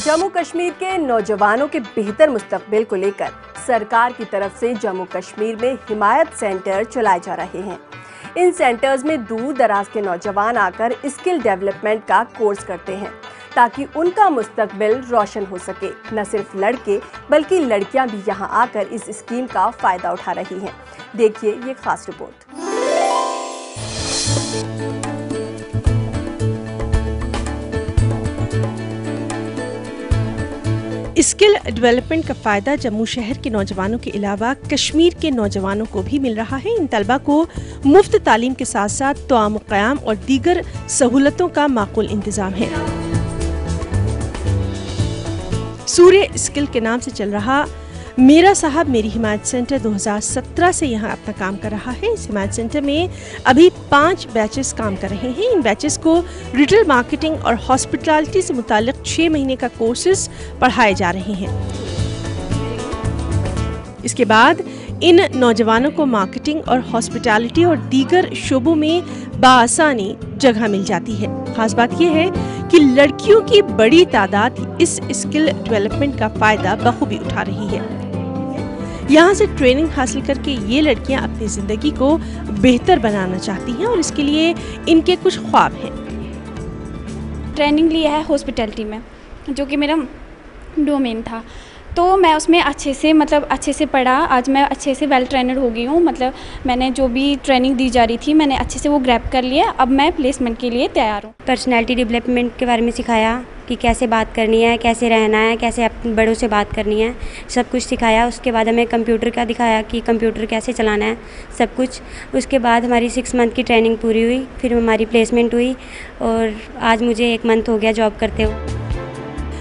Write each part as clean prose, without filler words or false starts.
जम्मू कश्मीर के नौजवानों के बेहतर मुस्तकबिल को लेकर सरकार की तरफ से जम्मू कश्मीर में हिमायत सेंटर चलाए जा रहे हैं। इन सेंटर्स में दूर दराज के नौजवान आकर स्किल डेवलपमेंट का कोर्स करते हैं ताकि उनका मुस्तकबिल रोशन हो सके। न सिर्फ लड़के बल्कि लड़कियां भी यहां आकर इस स्कीम का फायदा उठा रही हैं। देखिए ये खास रिपोर्ट। स्किल डेवलपमेंट का फ़ायदा जम्मू शहर के नौजवानों के अलावा कश्मीर के नौजवानों को भी मिल रहा है। इन तलबा को मुफ्त तालीम के साथ साथ तवाम क़याम और दीगर सहूलतों का माकूल इंतज़ाम है। सूर्य स्किल के नाम से चल रहा मेरा साहब मेरी हिमायत सेंटर 2017 से यहाँ अपना काम कर रहा है। इस हिमायत सेंटर में अभी 5 बैचेस काम कर रहे हैं। इन बैचेस को रिटेल मार्केटिंग और हॉस्पिटैलिटी से मुताल्लिक 6 महीने का कोर्सेज पढ़ाए जा रहे हैं। इसके बाद इन नौजवानों को मार्केटिंग और हॉस्पिटैलिटी और दीगर शोबों में बाआसानी जगह मिल जाती है। खास बात यह है कि लड़कियों की बड़ी तादाद इस स्किल डेवलपमेंट का फायदा बखूबी उठा रही है। यहाँ से ट्रेनिंग हासिल करके ये लड़कियाँ अपनी जिंदगी को बेहतर बनाना चाहती हैं और इसके लिए इनके कुछ ख्वाब हैं। ट्रेनिंग लिया है हॉस्पिटैलिटी में, जो कि मेरा डोमेन था, तो मैं उसमें अच्छे से पढ़ा। आज मैं अच्छे से वेल ट्रेनर हो गई हूँ। मैंने जो भी ट्रेनिंग दी जा रही थी मैंने अच्छे से वो ग्रैब कर लिया। अब मैं प्लेसमेंट के लिए तैयार हूँ। पर्सनैलिटी डेवलपमेंट के बारे में सिखाया कि कैसे बात करनी है, कैसे रहना है, कैसे अपने बड़ों से बात करनी है, सब कुछ सिखाया। उसके बाद हमें कंप्यूटर का दिखाया कि कंप्यूटर कैसे चलाना है, सब कुछ। उसके बाद हमारी 6 मंथ की ट्रेनिंग पूरी हुई, फिर हमारी प्लेसमेंट हुई और आज मुझे 1 मंथ हो गया जॉब करते हुए।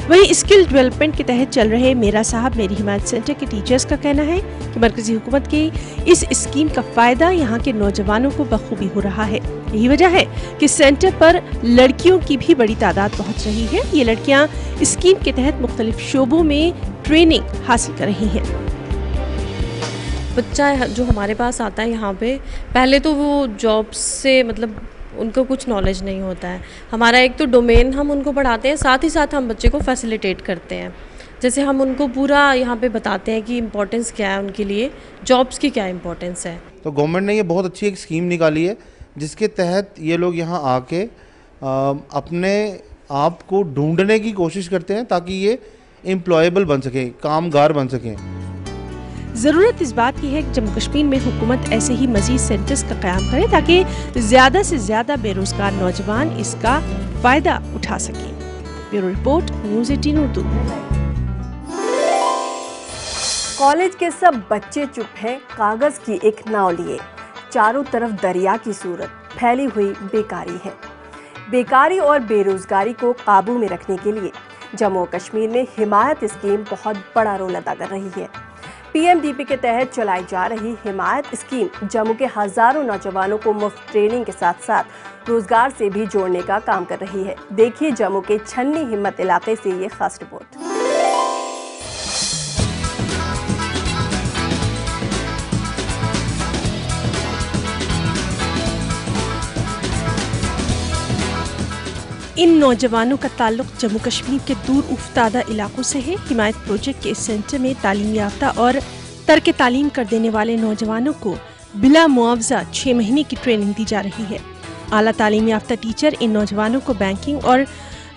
वहीं स्किल डेवलपमेंट के तहत चल रहे मेरा साहब मेरी हिमायत सेंटर के टीचर्स का कहना है कि मरकजी हुकूमत की इस स्कीम का फायदा यहाँ के नौजवानों को बखूबी हो रहा है। यही वजह है कि सेंटर पर लड़कियों की भी बड़ी तादाद पहुँच रही है। ये लड़कियाँ स्कीम के तहत मुख्तलिफ शोबों में ट्रेनिंग हासिल कर रही हैं। बच्चा जो हमारे पास आता है यहाँ पे, पहले तो वो जॉब से उनको कुछ नॉलेज नहीं होता है। हमारा एक तो डोमेन हम उनको पढ़ाते हैं, साथ ही साथ हम बच्चे को फैसिलिटेट करते हैं। जैसे हम उनको पूरा यहाँ पे बताते हैं कि इम्पोर्टेंस क्या है उनके लिए, जॉब्स की क्या इम्पोर्टेंस है। तो गवर्नमेंट ने ये बहुत अच्छी एक स्कीम निकाली है जिसके तहत ये लोग यहाँ आके अपने आप को ढूंढने की कोशिश करते हैं ताकि ये एम्प्लॉयबल बन सकें, कामगार बन सकें। ज़रूरत इस बात की है कि जम्मू कश्मीर में हुकूमत ऐसे ही मज़ीद सेंटर्स का क़याम करे ताकि ज़्यादा से ज़्यादा बेरोज़गार नौजवान इसका फ़ायदा उठा सकें। Bureau report, news 18 Urdu. College के सब बच्चे चुप हैं कागज़ की एक नाव लिए। चारों तरफ दरिया की सूरत फैली हुई बेकारी है। बेकारी और बेरोज़गारी को काबू में रखने के लिए जम्मू कश्मीर में हिमायत स्कीम बहुत बड़ा रोल अदा कर रही है। PMDP के तहत चलाई जा रही हिमायत स्कीम जम्मू के हजारों नौजवानों को मुफ्त ट्रेनिंग के साथ साथ रोजगार से भी जोड़ने का काम कर रही है। देखिए जम्मू के छन्नी हिम्मत इलाके से ये खास रिपोर्ट। इन नौजवानों का ताल्लुक जम्मू कश्मीर के दूर उफ्तादा इलाकों से है। हिमायत प्रोजेक्ट के इस सेंटर में तालीम याफ्ता और तर्क तालीम कर देने वाले नौजवानों को बिला मुआवजा 6 महीने की ट्रेनिंग दी जा रही है। आला तालीम याफ्ता टीचर इन नौजवानों को बैंकिंग और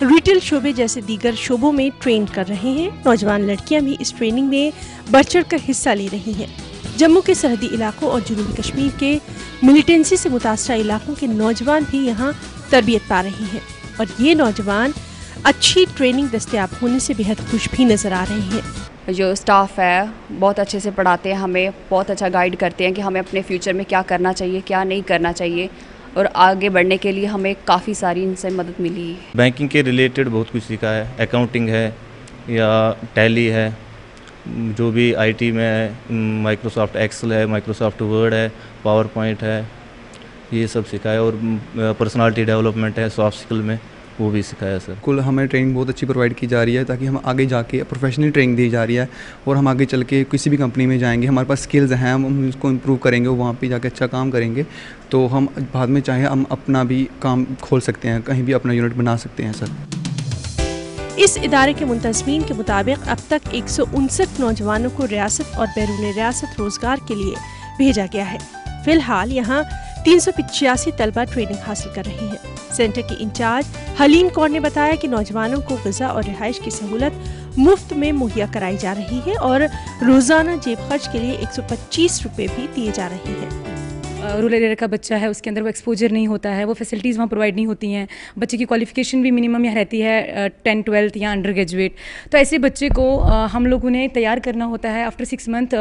रिटेल शोबे जैसे दीगर शोबों में ट्रेन कर रहे हैं। नौजवान लड़कियां भी इस ट्रेनिंग में बढ़ चढ़ कर हिस्सा ले रही हैं। जम्मू के सरहदी इलाकों और जनूबी कश्मीर के मिलिटेंसी से मुतासरा इलाकों के नौजवान भी यहाँ तरबियत पा रहे हैं और ये नौजवान अच्छी ट्रेनिंग दस्तयाब होने से बेहद खुश भी नज़र आ रहे हैं। जो स्टाफ है बहुत अच्छे से पढ़ाते हैं, हमें बहुत अच्छा गाइड करते हैं कि हमें अपने फ्यूचर में क्या करना चाहिए, क्या नहीं करना चाहिए, और आगे बढ़ने के लिए हमें काफ़ी सारी इनसे मदद मिली। बैंकिंग के रिलेटेड बहुत कुछ सीखा है, अकाउंटिंग है या टैली है, जो भी IT में है, माइक्रोसॉफ्ट एक्सेल है, माइक्रोसॉफ्ट वर्ड है, पावर पॉइंट है, ये सब सिखाया। और पर्सनालिटी डेवलपमेंट है, सॉफ्ट स्किल में वो भी सिखाया सर। कुल हमें ट्रेनिंग बहुत अच्छी प्रोवाइड की जा रही है ताकि हम आगे जाके प्रोफेशनल ट्रेनिंग दी जा रही है और हम आगे चल के किसी भी कंपनी में जाएंगे, हमारे पास स्किल्स हैं, हम उसको इम्प्रूव करेंगे, वहाँ पे जाके अच्छा काम करेंगे तो हम बाद में चाहे हम अपना भी काम खोल सकते हैं, कहीं भी अपना यूनिट बना सकते हैं सर। इस इदारे के मुंतज़मीन के मुताबिक अब तक 159 नौजवानों को रियासत और बैरून रियासत रोजगार के लिए भेजा गया है। फिलहाल यहाँ 385 तलबा ट्रेनिंग हासिल कर रही हैं। सेंटर के इंचार्ज हलीम कौर ने बताया कि नौजवानों को ग़िज़ा और रिहाइश की सहूलत मुफ्त में मुहैया कराई जा रही है और रोजाना जेब खर्च के लिए 125 रुपए भी दिए जा रहे हैं। रूरल एरिया का बच्चा है, उसके अंदर वो एक्सपोजर नहीं होता है, वो फैसिलिटीज़ वहाँ प्रोवाइड नहीं होती हैं, बच्चे की क्वालिफिकेशन भी मिनिमम यहाँ रहती है 10, 12 या अंडर ग्रेजुएट। तो ऐसे बच्चे को हम लोगों ने तैयार करना होता है आफ्टर 6 मंथ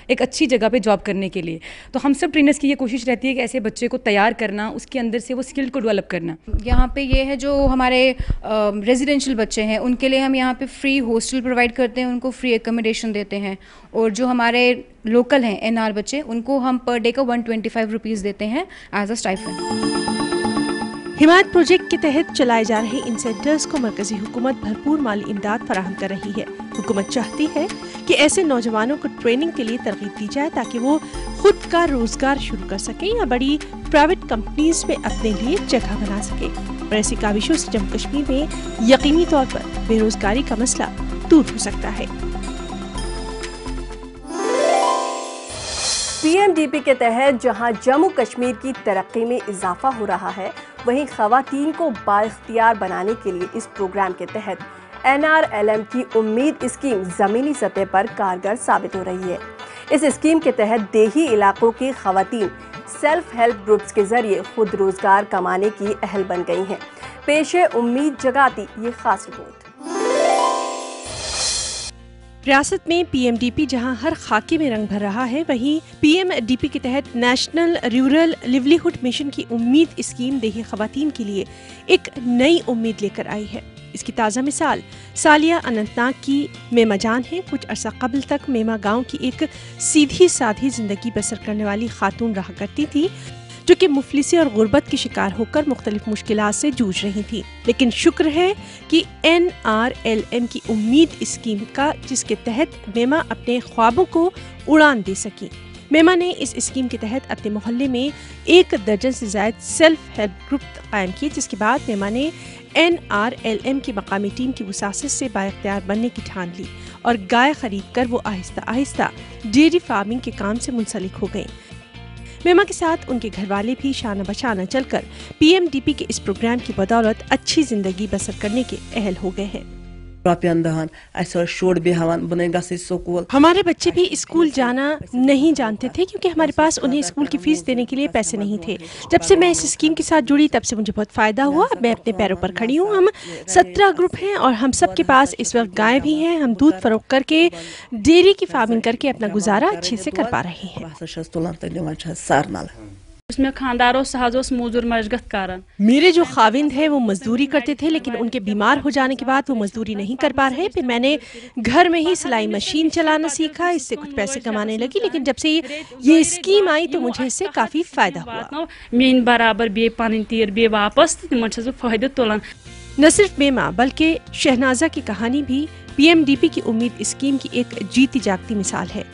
एक अच्छी जगह पे जॉब करने के लिए। तो हम सब ट्रेनर्स की ये कोशिश रहती है कि ऐसे बच्चे को तैयार करना, उसके अंदर से वो स्किल को डेवलप करना। यहाँ पे ये है जो हमारे रेजिडेंशियल बच्चे हैं उनके लिए हम यहाँ पे फ्री हॉस्टल प्रोवाइड करते हैं, उनको फ्री एकोमोडेशन देते हैं। और जो हमारे लोकल हैं NR बच्चे, उनको हम पर डे का 125 रुपीज़ देते हैं as a stipend. Himayat project के तहत चलाए जा रहे इन सेंटर्स को मरकजी हुकूमत भरपूर माली इमदाद फराहम कर रही है। हुकूमत चाहती है कि ऐसे नौजवानों को ट्रेनिंग के लिए तरगीब दी जाए ताकि वो खुद का रोजगार शुरू कर सकें या बड़ी प्राइवेट कंपनीज में अपने लिए जगह बना सके। और ऐसी काविशों से जम्मू कश्मीर में यकीनी तौर पर बेरोजगारी का मसला दूर हो सकता है। PMDP के तहत जहां जम्मू कश्मीर की तरक्की में इजाफा हो रहा है, वहीं खवातीन को बाइख्तियार बनाने के लिए इस प्रोग्राम के तहत NRLM की उम्मीद स्कीम ज़मीनी सतह पर कारगर साबित हो रही है। इस स्कीम के तहत देही इलाकों की खवातीन सेल्फ हेल्प ग्रुप्स के जरिए खुद रोजगार कमाने की अहल बन गई हैं। पेश है उम्मीद जगाती ये खास रिपोर्ट। रियासत में PMDP जहां हर खाके में रंग भर रहा है, वहीं PMDP के तहत नेशनल रूरल लिवलीहुड मिशन की उम्मीद स्कीम देही खवातीन के लिए एक नई उम्मीद लेकर आई है। इसकी ताज़ा मिसाल सालिया अनंतनाग की मेमा जान है। कुछ अरसा कबल तक मेमा गांव की एक सीधी साधी जिंदगी बसर करने वाली खातून रहा करती थी, जो कि मुफलिसी और गुर्बत के शिकार होकर मुख्तलिफ मुश्किलात से जूझ रही थी। लेकिन शुक्र है कि NRLM की उम्मीद स्कीम का, जिसके तहत मेमा अपने ख्वाबों को उड़ान दे सकी। मेमा ने इस स्कीम के तहत अपने मोहल्ले में 1 दर्जन से ज्यादा सेल्फ हेल्प ग्रुप कायम किए, जिसके बाद मेमा ने NRLM की मकामी टीम की वसासत से बाइख्तियार बनने की ठान ली और गाय खरीद कर वो आहिस्ता आहिस्ता डेयरी फार्मिंग के काम से मुंसलिक हो गए। मेमा के साथ उनके घरवाले भी शाना बशाना चलकर PMDP के इस प्रोग्राम की बदौलत अच्छी जिंदगी बसर करने के अहल हो गए हैं। हमारे बच्चे भी स्कूल जाना नहीं जानते थे क्योंकि हमारे पास उन्हें स्कूल की फीस देने के लिए पैसे नहीं थे। जब से मैं इस स्कीम के साथ जुड़ी तब से मुझे बहुत फायदा हुआ। मैं अपने पैरों पर खड़ी हूँ। हम 17 ग्रुप हैं और हम सब के पास इस वक्त गाय भी हैं। हम दूध फरोख्त करके डेयरी की फार्मिंग करके अपना गुजारा अच्छे से कर पा रहे हैं। उसमें खानदारों सहजोस मजदूर मशगत कारण। मेरे जो खाविंद है वो मजदूरी करते थे, लेकिन उनके बीमार हो जाने के बाद वो मजदूरी नहीं कर पा रहे। फिर मैंने घर में ही सिलाई मशीन चलाना सीखा, इससे कुछ पैसे कमाने लगी। लेकिन जब से ये स्कीम आई तो मुझे इससे काफी फायदा हुआ। मेन बराबर बे पानी तीर बे वापस फायदा तुलान। न सिर्फ मेमा बल्कि शहनाजा की कहानी भी PMDP की उम्मीद स्कीम की एक जीती जागती मिसाल है।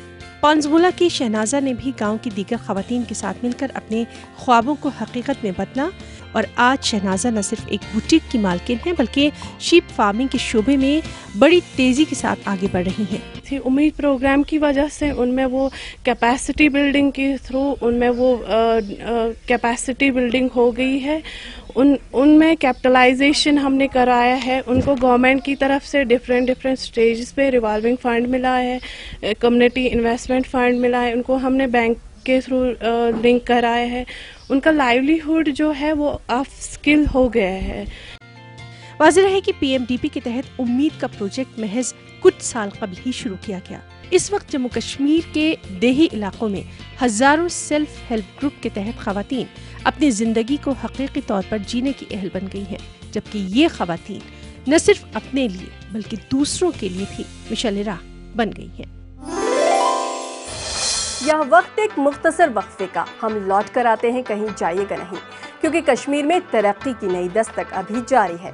पांजगुला की शहनाजा ने भी गांव की दीगर खवातीन के साथ मिलकर अपने ख्वाबों को हकीकत में बदला और आज शहनाजा न सिर्फ एक बुटीक की मालकिन है बल्कि शीप फार्मिंग के शोबे में बड़ी तेजी के साथ आगे बढ़ रही हैं। उम्मीद प्रोग्राम की वजह से उनमें वो कैपेसिटी बिल्डिंग के थ्रू उनमें वो कैपेसिटी बिल्डिंग हो गई है। उनमें कैपिटलाइजेशन हमने कराया है। उनको गवर्नमेंट की तरफ से डिफरेंट स्टेजेस पे रिवॉल्विंग फंड मिला है, कम्युनिटी इन्वेस्टमेंट फंड मिला है। उनको हमने बैंक के थ्रू लिंक कराया है। उनका लाइवलीहुड जो है वो अप स्किल हो गया है। वाज़ेह है कि PMDP के तहत उम्मीद का प्रोजेक्ट महज कुछ साल कबल ही शुरू किया गया। इस वक्त जम्मू कश्मीर के देही इलाकों में हजारों सेल्फ हेल्प ग्रुप के तहत खवातीन अपनी जिंदगी को हकीकी तौर पर जीने की अहल बन गई हैं, जबकि ये खवातीन न सिर्फ अपने लिए बल्कि दूसरों के लिए भी मिसाल राह बन गई हैं। यह वक्त एक मुख्तसर वक्फे का। हम लौट कर आते हैं, कहीं जाइएगा नहीं, क्योंकि कश्मीर में तरक्की की नई दस्तक अभी जारी है।